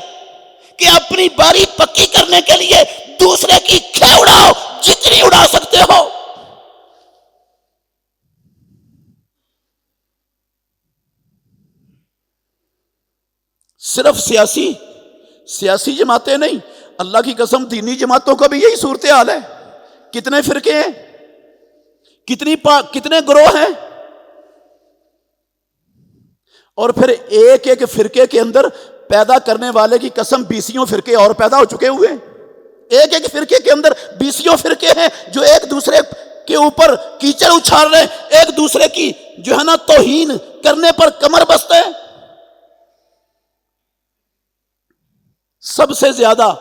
کہ اپنی باری پکی کرنے کے لیے دوسرے کی کھے اڑاؤ، جتنی اڑا سکتے ہو۔ صرف سیاسی جماعتیں نہیں، اللہ کی قسم دینی جماعتوں کا بھی یہی صورتحال ہے۔ کتنے فرقے ہیں، کتنے گروہ ہیں، اور پھر ایک ایک فرقے کے اندر پیدا کرنے والے کی قسم 20 فرقے اور پیدا ہو چکے ہوئے ہیں۔ ایک ایک فرقے کے اندر 20 فرقے ہیں جو ایک دوسرے کے اوپر کیچڑ اچھال رہے ہیں، ایک دوسرے کی جو ہے نا توہین کرنے پر کمر بستہ ہیں۔ سب سے زیادہ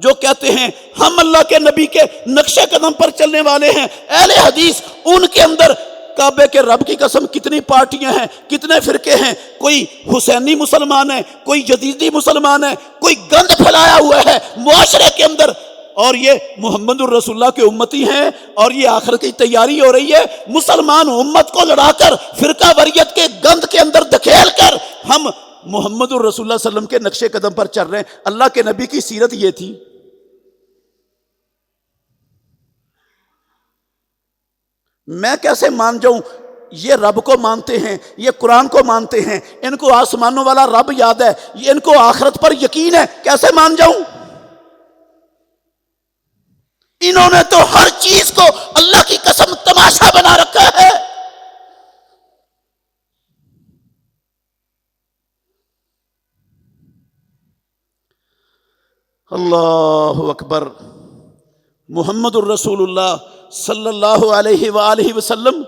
جو کہتے ہیں ہم اللہ کے نبی کے نقش قدم پر چلنے والے ہیں، اہل حدیث، ان کے اندر کعبے کے رب کی قسم کتنی پارٹیاں ہیں، کتنے فرقے ہیں، کوئی حسینی مسلمان ہے، کوئی یزیدی مسلمان ہے، کوئی گند پھیلایا ہوا ہے معاشرے کے اندر، اور یہ محمد الرسول اللہ کے امتی ہیں، اور یہ آخرت کی تیاری ہو رہی ہے۔ مسلمان امت کو لڑا کر فرقہ وریت کے گند کے اندر دھکیل کر ہم محمد الرسول اللہ صلی اللہ علیہ وسلم کے نقش قدم پر چل رہے ہیں۔ اللہ کے نبی کی سیرت یہ تھی۔ میں کیسے مان جاؤں؟ یہ رب کو مانتے ہیں، یہ قرآن کو مانتے ہیں، ان کو آسمانوں والا رب یاد ہے، ان کو آخرت پر یقین ہے، کیسے مان جاؤں؟ انہوں نے تو ہر چیز کو اللہ کی قسم تماشا بنا رکھا ہے۔ اللہ اکبر۔ محمد الرسول اللہ صلی اللہ علیہ وآلہ وسلم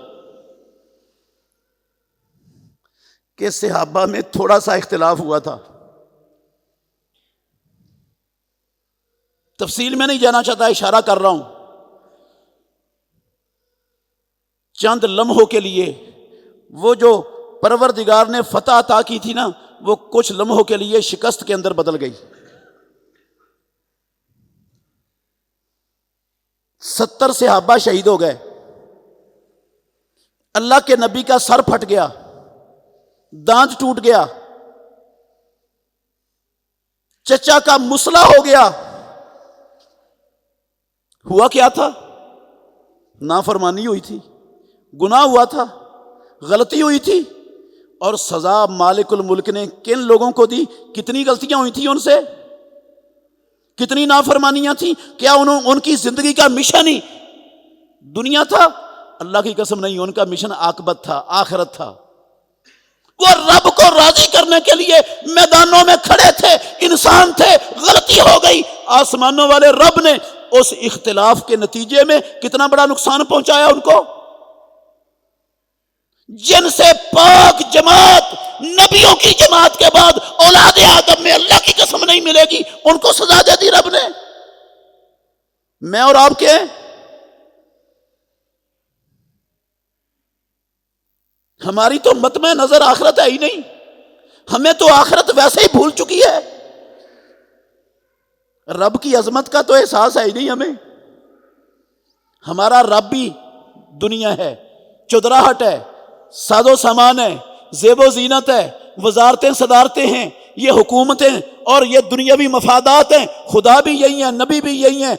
کے صحابہ میں تھوڑا سا اختلاف ہوا تھا۔ تفصیل میں نہیں جانا چاہتا، اشارہ کر رہا ہوں۔ چند لمحوں کے لیے وہ جو پروردگار نے فتح عطا کی تھی نا، وہ کچھ لمحوں کے لیے شکست کے اندر بدل گئی۔ 70 صحابہ شہید ہو گئے، اللہ کے نبی کا سر پھٹ گیا، دانت ٹوٹ گیا، چچا کا مسئلہ ہو گیا، ہوا کیا تھا؟ نافرمانی ہوئی تھی، گناہ ہوا تھا، غلطی ہوئی تھی، اور سزا مالک الملک نے کن لوگوں کو دی؟ کتنی غلطیاں ہوئی تھیں ان سے، کتنی نافرمانیاں تھیں؟ کیا ان کی زندگی کا مشن ہی دنیا تھا؟ اللہ کی قسم نہیں، ان کا مشن عاقبت تھا، آخرت تھا۔ وہ رب کو راضی کرنے کے لیے میدانوں میں کھڑے تھے، انسان تھے، غلطی ہو گئی، آسمانوں والے رب نے اس اختلاف کے نتیجے میں کتنا بڑا نقصان پہنچایا ان کو۔ جن سے پاک جماعت، نبیوں کی جماعت کے بعد اولاد آدم میں اللہ کی قسم نہیں ملے گی، ان کو سزا دے دی رب نے۔ میں اور آپ کے ہماری تو مطمع نظر آخرت ہے ہی نہیں، ہمیں تو آخرت ویسے ہی بھول چکی ہے، رب کی عظمت کا تو احساس ہے ہی نہیں ہمیں۔ ہمارا رب بھی دنیا ہے، چودراہٹ ہے، ساز و سامان ہے، زیب و زینت ہے، وزارتیں صدارتیں ہیں، یہ حکومتیں اور یہ دنیاوی مفادات ہیں۔ خدا بھی یہی ہے، نبی بھی یہی ہے،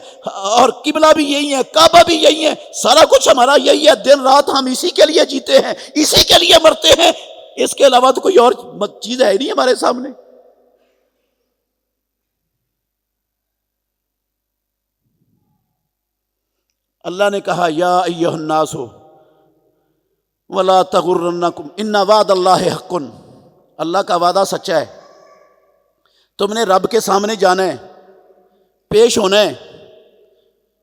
اور قبلہ بھی یہی ہے، کعبہ بھی یہی ہے، سارا کچھ ہمارا یہی ہے۔ دن رات ہم اسی کے لیے جیتے ہیں، اسی کے لیے مرتے ہیں، اس کے علاوہ تو کوئی اور چیز ہے ہی نہیں ہمارے سامنے۔ اللہ نے کہا یا ایھا الناس ولا تغرنکم ان وعد اللہ حق، اللہ کا وعدہ سچا ہے، تم نے رب کے سامنے جانا ہے، پیش ہونا ہے،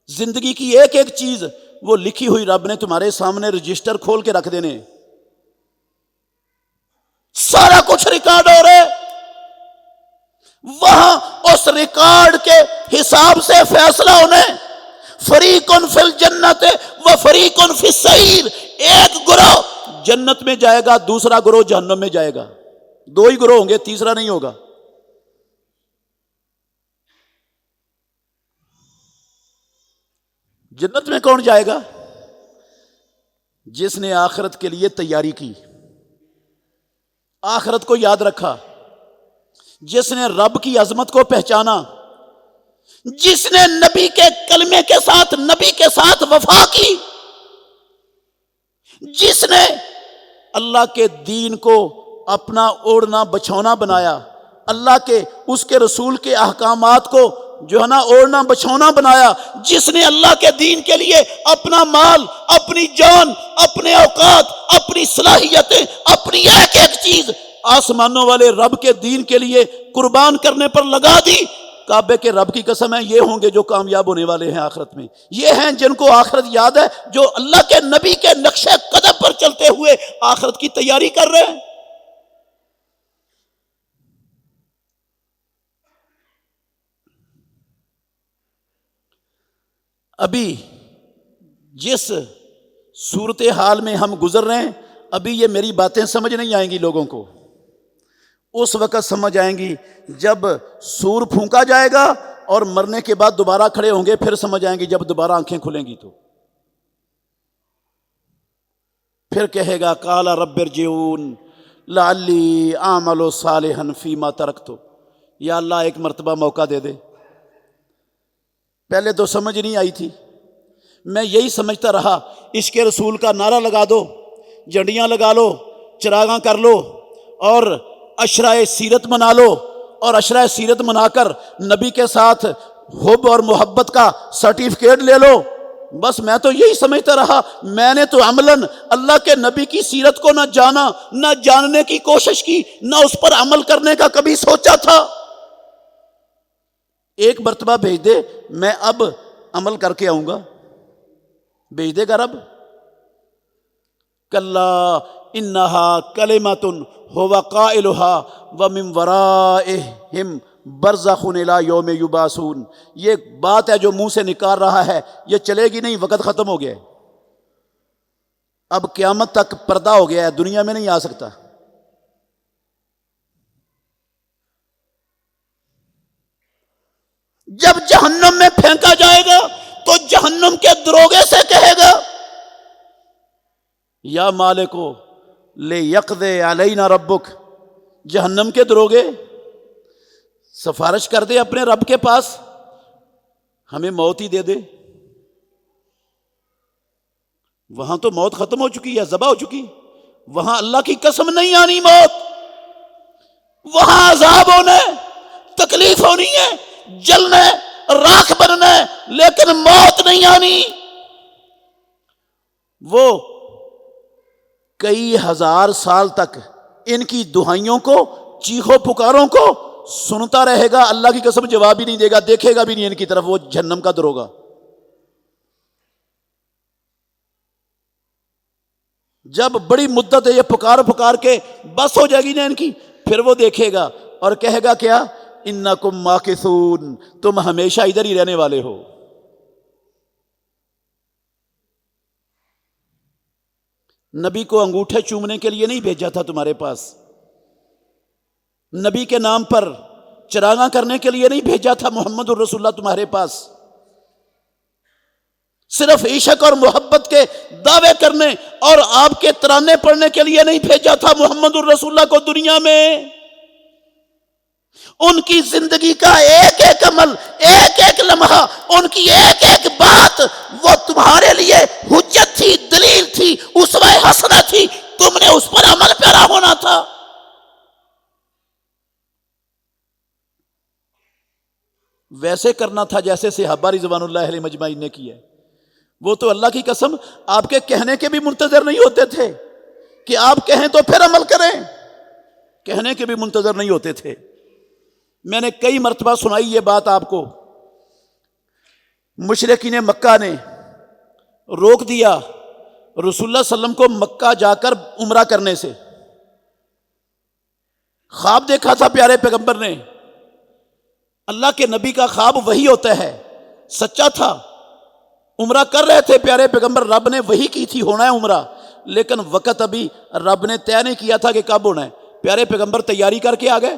زندگی کی ایک ایک چیز وہ لکھی ہوئی رب نے تمہارے سامنے رجسٹر کھول کے رکھ دینے، سارا کچھ ریکارڈ ہو رہا ہے، وہاں اس ریکارڈ کے حساب سے فیصلہ ہونا ہے۔ فریقن فی الجنت و فریقن فی السعیر، ایک گروہ جنت میں جائے گا، دوسرا گروہ جہنم میں جائے گا، دو ہی گروہ ہوں گے، تیسرا نہیں ہوگا۔ جنت میں کون جائے گا؟ جس نے آخرت کے لیے تیاری کی، آخرت کو یاد رکھا، جس نے رب کی عظمت کو پہچانا، جس نے نبی کے کلمے کے ساتھ، نبی کے ساتھ وفا کی، جس نے اللہ کے دین کو اپنا اوڑھنا بچھونا بنایا، اللہ کے اس کے رسول کے احکامات کو جو ہے نا اوڑھنا بچھونا بنایا، جس نے اللہ کے دین کے لیے اپنا مال، اپنی جان، اپنے اوقات، اپنی صلاحیتیں، اپنی ایک ایک چیز آسمانوں والے رب کے دین کے لیے قربان کرنے پر لگا دی۔ کعبے کے رب کی قسم ہے، یہ ہوں گے جو کامیاب ہونے والے ہیں آخرت میں، یہ ہیں جن کو آخرت یاد ہے، جو اللہ کے نبی کے نقش قدم پر چلتے ہوئے آخرت کی تیاری کر رہے ہیں۔ ابھی جس صورتحال میں ہم گزر رہے ہیں، ابھی یہ میری باتیں سمجھ نہیں آئیں گی لوگوں کو، اس وقت سمجھ آئیں گی جب سور پھونکا جائے گا اور مرنے کے بعد دوبارہ کھڑے ہوں گے، پھر سمجھ آئیں گی جب دوبارہ آنکھیں کھلیں گی تو پھر کہے گا قال رب ارجعون لعلی اعمل صالحا فیما ترکت، یا اللہ ایک مرتبہ موقع دے دے۔ پہلے تو سمجھ نہیں آئی تھی، میں یہی سمجھتا رہا عشق رسول کا نعرہ لگا دو، جھنڈیاں لگا لو، چراغاں کر لو، اور عشرہ سیرت منا لو، اور عشرہ سیرت منا کر نبی کے ساتھ حب اور محبت کا سرٹیفکیٹ لے لو، بس میں تو یہی سمجھتا رہا۔ میں نے تو عملاً اللہ کے نبی کی سیرت کو نہ جانا، نہ جاننے کی کوشش کی، نہ اس پر عمل کرنے کا کبھی سوچا تھا۔ ایک مرتبہ بھیج دے، میں اب عمل کر کے آؤں گا، بھیج دے گا رب؟ کلا انہا کلمۃ ھو قائلھا ومن ورائہم برزخ الی یوم یبعثون، یہ بات ہے جو منہ سے نکال رہا ہے، یہ چلے گی نہیں، وقت ختم ہو گیا ہے، اب قیامت تک پردہ ہو گیا ہے، دنیا میں نہیں آ سکتا۔ جب جہنم میں پھینکا جائے گا تو جہنم کے دروگے سے کہے گا یا مالکو لیقضی علینا ربک، جہنم کے دروگے سفارش کر دے اپنے رب کے پاس، ہمیں موت ہی دے دے، وہاں تو موت ختم ہو چکی ہے، ذبح ہو چکی، وہاں اللہ کی قسم نہیں آنی موت، وہاں عذاب ہونا ہے، تکلیف ہونی ہے، جلنا ہے، راکھ بننا ہے، لیکن موت نہیں آنی۔ وہ کئی ہزار سال تک ان کی دہائیوں کو، چیخوں پکاروں کو سنتا رہے گا، اللہ کی قسم جواب ہی نہیں دے گا، دیکھے گا بھی نہیں ان کی طرف، وہ جہنم کا دروگا۔ جب بڑی مدت یہ پکار پکار کے بس ہو جائے گی نا ان کی، پھر وہ دیکھے گا اور کہے گا کیا؟ انکم ماکثون، تم ہمیشہ ادھر ہی رہنے والے ہو۔ نبی کو انگوٹھے چومنے کے لیے نہیں بھیجا تھا تمہارے پاس، نبی کے نام پر چراغاں کرنے کے لیے نہیں بھیجا تھا محمد الرسول اللہ تمہارے پاس، صرف عشق اور محبت کے دعوے کرنے اور آپ کے ترانے پڑھنے کے لیے نہیں بھیجا تھا محمد الرسول اللہ کو دنیا میں۔ ان کی زندگی کا ایک ایک عمل، ایک ایک لمحہ، ان کی ایک ایک بات وہ تمہارے لیے حجت تھی، دلیل تھی، اسوہ حسنہ تھی، تم نے اس پر عمل پیرا ہونا تھا۔ ویسے کرنا تھا جیسے صحابہ رضوان اللہ علیہ مجمعین نے کیا۔ وہ تو اللہ کی قسم آپ کے کہنے کے بھی منتظر نہیں ہوتے تھے کہ آپ کہیں تو پھر عمل کریں، کہنے کے بھی منتظر نہیں ہوتے تھے۔ میں نے کئی مرتبہ سنائی یہ بات آپ کو، مشرکین مکہ نے روک دیا رسول اللہ صلی اللہ علیہ وسلم کو مکہ جا کر عمرہ کرنے سے۔ خواب دیکھا تھا پیارے پیغمبر نے، اللہ کے نبی کا خواب وہی ہوتا ہے، سچا تھا۔ عمرہ کر رہے تھے پیارے پیغمبر، رب نے وہی کی تھی ہونا ہے عمرہ، لیکن وقت ابھی رب نے طے نہیں کیا تھا کہ کب ہونا ہے۔ پیارے پیغمبر تیاری کر کے آ گئے،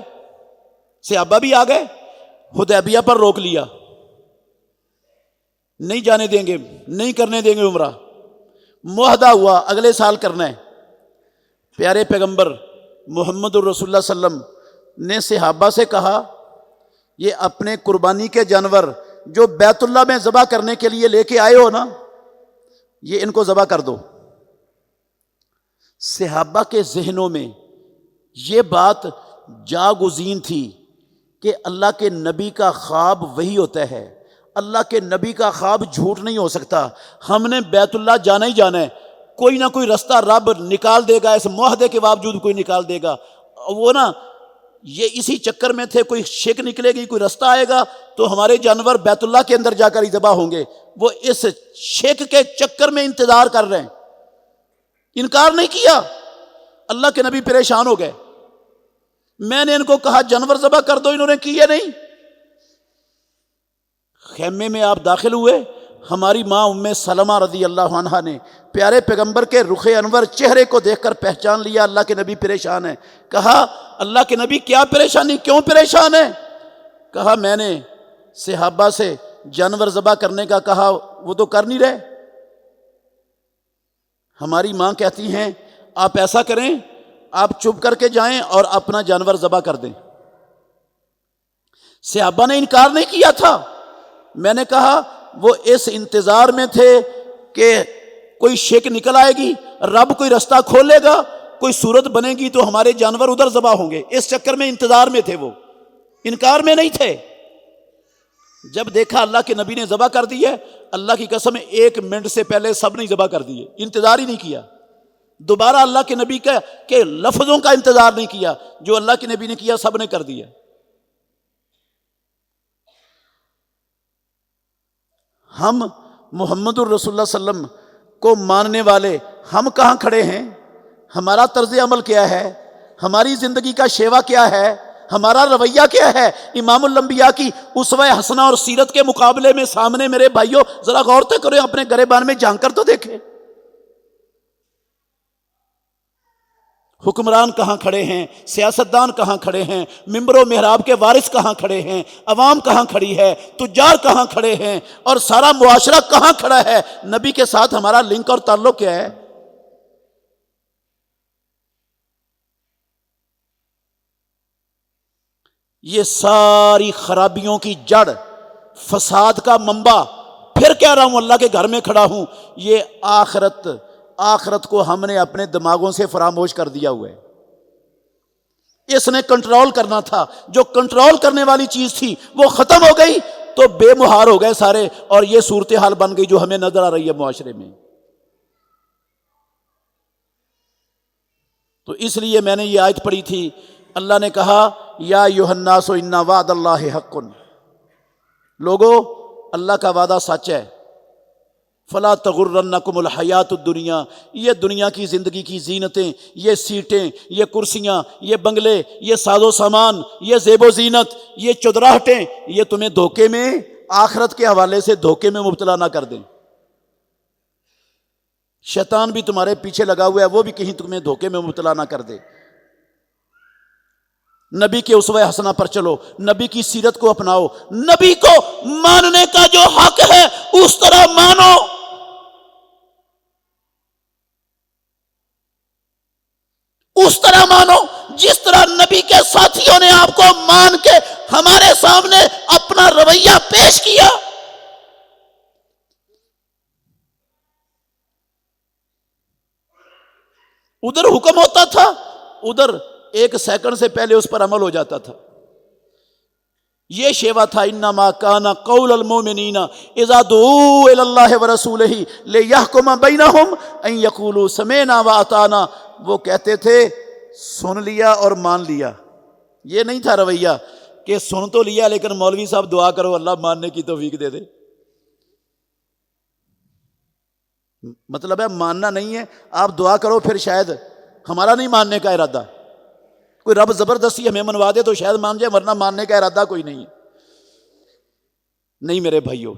صحابہ بھی آ گئے، حدیبیہ پر روک لیا، نہیں جانے دیں گے، نہیں کرنے دیں گے عمرہ، معاہدہ ہوا اگلے سال کرنا ہے۔ پیارے پیغمبر محمد الرسول اللہ صلی اللہ علیہ وسلم نے صحابہ سے کہا، یہ اپنے قربانی کے جانور جو بیت اللہ میں ذبح کرنے کے لیے لے کے آئے ہو نا، یہ ان کو ذبح کر دو۔ صحابہ کے ذہنوں میں یہ بات جاگزین تھی کہ اللہ کے نبی کا خواب وہی ہوتا ہے، اللہ کے نبی کا خواب جھوٹ نہیں ہو سکتا، ہم نے بیت اللہ جانا ہی جانا ہے، کوئی نہ کوئی رستہ رب نکال دے گا، اس معاہدے کے باوجود کوئی نکال دے گا۔ وہ نا یہ اسی چکر میں تھے، کوئی شک نکلے گی، کوئی رستہ آئے گا تو ہمارے جانور بیت اللہ کے اندر جا کر ہی ذبح ہوں گے۔ وہ اس شک کے چکر میں انتظار کر رہے ہیں، انکار نہیں کیا۔ اللہ کے نبی پریشان ہو گئے، میں نے ان کو کہا جانور ذبح کر دو، انہوں نے کیے نہیں۔ خیمے میں آپ داخل ہوئے، ہماری ماں ام سلمہ رضی اللہ عنہا نے پیارے پیغمبر کے رخ انور چہرے کو دیکھ کر پہچان لیا اللہ کے نبی پریشان ہے۔ کہا اللہ کے نبی کیا پریشانی، کیوں پریشان ہے؟ کہا میں نے صحابہ سے جانور ذبح کرنے کا کہا، وہ تو کر نہیں رہے۔ ہماری ماں کہتی ہیں آپ ایسا کریں، آپ چپ کر کے جائیں اور اپنا جانور ذبح کر دیں۔ صحابہ نے انکار نہیں کیا تھا، میں نے کہا وہ اس انتظار میں تھے کہ کوئی شک نکل آئے گی، رب کوئی رستہ کھولے گا، کوئی صورت بنے گی تو ہمارے جانور ادھر ذبح ہوں گے، اس چکر میں انتظار میں تھے، وہ انکار میں نہیں تھے۔ جب دیکھا اللہ کے نبی نے ذبح کر دی ہے، اللہ کی قسم 1 منٹ سے پہلے سب نے ذبح کر دیے، انتظار ہی نہیں کیا، دوبارہ اللہ کے نبی کے لفظوں کا انتظار نہیں کیا، جو اللہ کے نبی نے کیا سب نے کر دیا۔ ہم محمد الرسول اللہ صلی اللہ علیہ وسلم کو ماننے والے ہم کہاں کھڑے ہیں؟ ہمارا طرز عمل کیا ہے؟ ہماری زندگی کا شیوا کیا ہے؟ ہمارا رویہ کیا ہے؟ امام الانبیاء کی اسوہ حسنہ اور سیرت کے مقابلے میں سامنے میرے بھائیوں ذرا غور تو کریں، اپنے گریبان میں جھانک کر تو دیکھیں۔ حکمران کہاں کھڑے ہیں، سیاستدان کہاں کھڑے ہیں، ممبر و محراب کے وارث کہاں کھڑے ہیں، عوام کہاں کھڑی ہے، تجار کہاں کھڑے ہیں، اور سارا معاشرہ کہاں کھڑا ہے؟ نبی کے ساتھ ہمارا لنک اور تعلق کیا ہے؟ یہ ساری خرابیوں کی جڑ، فساد کا منبع پھر کہہ رہا ہوں اللہ کے گھر میں کھڑا ہوں. یہ آخرت کو ہم نے اپنے دماغوں سے فراموش کر دیا ہوا ہے. اس نے کنٹرول کرنا تھا. جو کنٹرول کرنے والی چیز تھی وہ ختم ہو گئی تو بے مہار ہو گئے سارے, اور یہ صورتحال بن گئی جو ہمیں نظر آ رہی ہے معاشرے میں. تو اس لیے میں نے یہ آیت پڑھی تھی. اللہ نے کہا یا ایھا الناس ان وعد اللہ حق. لوگو اللہ کا وعدہ سچ ہے. فلا تغرنکم الحیات الدنیا. یہ دنیا کی زندگی کی زینتیں, یہ سیٹیں, یہ کرسیاں, یہ بنگلے, یہ ساز و سامان, یہ زیب و زینت, یہ چودراہٹیں, یہ تمہیں دھوکے میں آخرت کے حوالے سے دھوکے میں مبتلا نہ کر دیں. شیطان بھی تمہارے پیچھے لگا ہوا ہے, وہ بھی کہیں تمہیں دھوکے میں مبتلا نہ کر دے. نبی کے اسوہ حسنہ پر چلو, نبی کی سیرت کو اپناؤ, نبی کو ماننے کا جو حق ہے اس طرح مانو. اس طرح مانو جس طرح نبی کے ساتھیوں نے آپ کو مان کے ہمارے سامنے اپنا رویہ پیش کیا. ادھر حکم ہوتا تھا, ادھر ایک سیکنڈ سے پہلے اس پر عمل ہو جاتا تھا. یہ شیوا تھا انما کان قول المؤمنین اذا دعوا الی اللہ ورسولہ لیحکم بینہم ان یقولوا سمعنا واطعنا. وہ کہتے تھے سن لیا اور مان لیا. یہ نہیں تھا رویہ کہ سن تو لیا لیکن مولوی صاحب دعا کرو اللہ ماننے کی توفیق دے دے. مطلب ہے ماننا نہیں ہے, آپ دعا کرو پھر شاید ہمارا نہیں ماننے کا ارادہ. کوئی رب زبردستی ہمیں منوا دے تو شاید مان جائے, ورنہ ماننے کا ارادہ کوئی نہیں ہے. نہیں میرے بھائیو,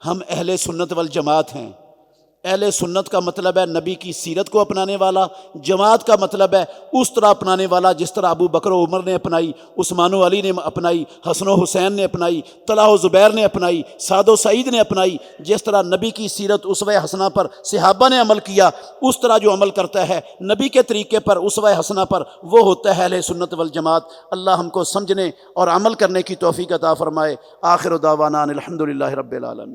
ہم اہل سنت والجماعت ہیں. اہل سنت کا مطلب ہے نبی کی سیرت کو اپنانے والا, جماعت کا مطلب ہے اس طرح اپنانے والا جس طرح ابو بکر و عمر نے اپنائی, عثمان و علی نے اپنائی, حسن و حسین نے اپنائی, طلحہ و زبیر نے اپنائی, سعد و سعید نے اپنائی. جس طرح نبی کی سیرت اسوہ حسنہ پر صحابہ نے عمل کیا, اس طرح جو عمل کرتا ہے نبی کے طریقے پر اسوہ حسنہ پر, وہ ہوتا ہے اہل سنت والجماعت. اللہ ہم کو سمجھنے اور عمل کرنے کی توفیق عطا فرمائے. آخر دعوانا الحمدللہ رب العالمین.